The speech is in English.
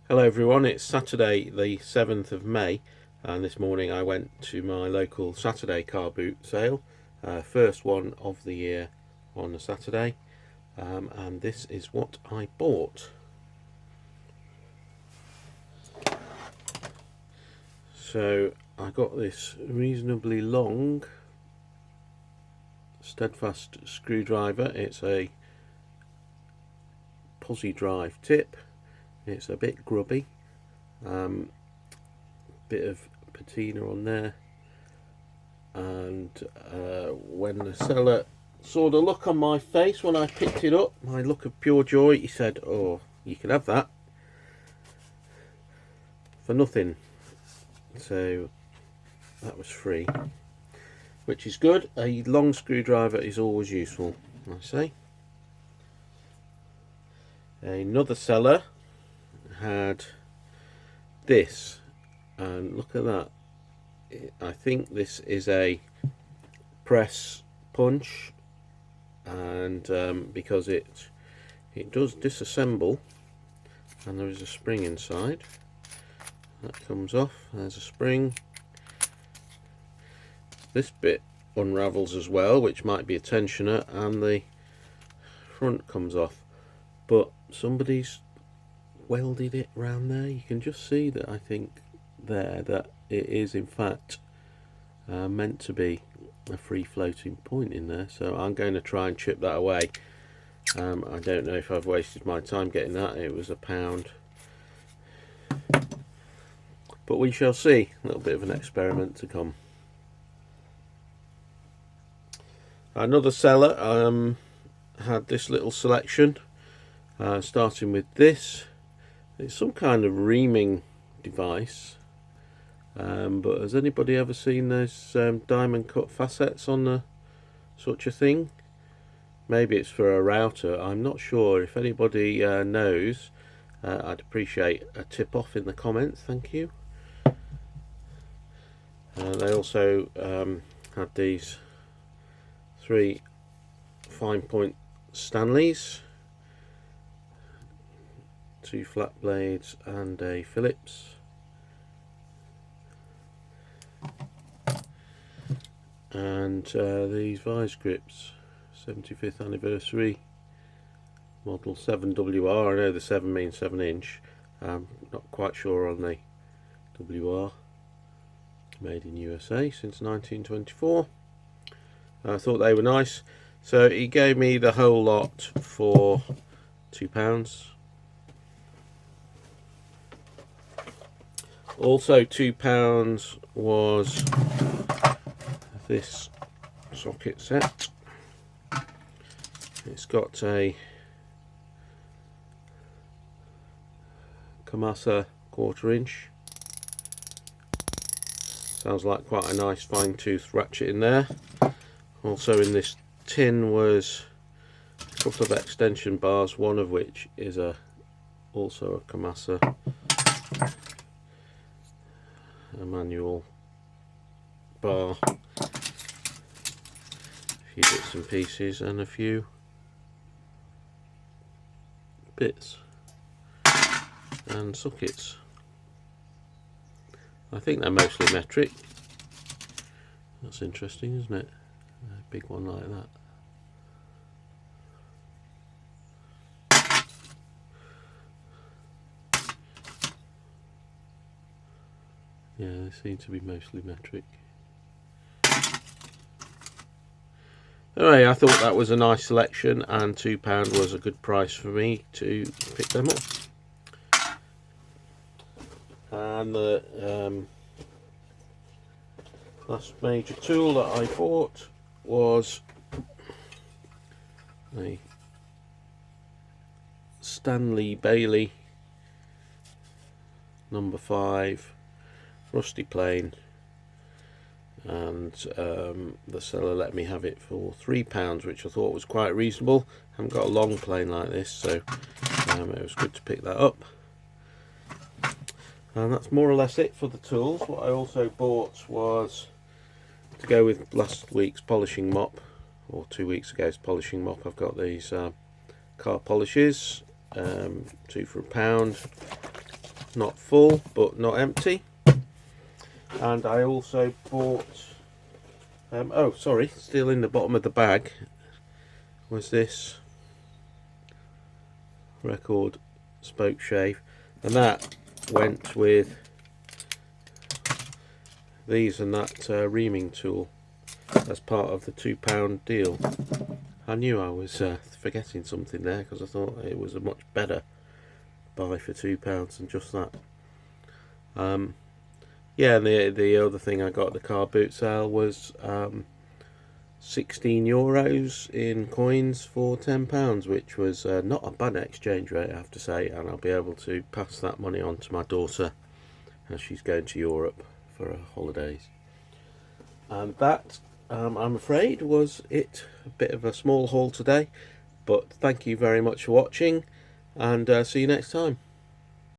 Hello everyone, it's Saturday the 7th of May and this morning I went to my local Saturday car boot sale, first one of the year on a Saturday, and this is what I bought. So I got this reasonably long steadfast screwdriver. It's a posi drive tip. It's a bit grubby, bit of patina on there, and when the seller saw the look on my face when I picked it up, my look of pure joy, he said, "Oh, you can have that for nothing." So that was free, which is good. A long screwdriver is always useful, I say. Another seller had this, and look at that. I think this is a press punch, and because it does disassemble, and there is a spring inside that comes off. There's a spring. This bit unravels as well, which might be a tensioner, and the front comes off, but somebody's welded it round there. You can just see that, I think there, that it is in fact meant to be a free floating point in there, so I'm going to try and chip that away. I don't know if I've wasted my time getting that. It was £1, but we shall see. A little bit of an experiment to come. Another seller had this little selection, starting with this. It's some kind of reaming device, but has anybody ever seen those diamond cut facets on such a thing? Maybe it's for a router, I'm not sure. If anybody knows, I'd appreciate a tip off in the comments, thank you. They also had these 3 fine point Stanleys, 2 flat blades and a Phillips. And these vice grips, 75th anniversary, model 7WR. I know the 7 means 7 inch. I'm not quite sure on the WR. Made in USA since 1924. I thought they were nice, so he gave me the whole lot for £2. Also £2 was this socket set. It's got a Kamasa 1/4 inch. Sounds like quite a nice fine tooth ratchet in there. Also in this tin was a couple of extension bars, one of which is also a Kamasa, a manual bar, a few bits and pieces, and a few bits and sockets. I think they're mostly metric. That's interesting, isn't it? A big one like that. Yeah, they seem to be mostly metric. Anyway, I thought that was a nice selection, and £2 was a good price for me to pick them up. And the last major tool that I bought was a Stanley Bailey number 5 rusty plane, and the seller let me have it for £3, which I thought was quite reasonable. I haven't got a long plane like this, so it was good to pick that up. And that's more or less it for the tools. What I also bought was, to go with last week's polishing mop, or 2 weeks ago's polishing mop, I've got these car polishes, 2 for £1. not full but not empty. And I also bought, oh sorry, still in the bottom of the bag was this record Spokeshave, and that went with these and that reaming tool as part of the £2 deal. I knew I was forgetting something there, because I thought it was a much better buy for £2 than just that. Yeah, and the other thing I got at the car boot sale was €16 in coins for £10, which was not a bad exchange rate, I have to say, and I'll be able to pass that money on to my daughter as she's going to Europe for her holidays. And that, I'm afraid, was it. A bit of a small haul today, but thank you very much for watching, and see you next time.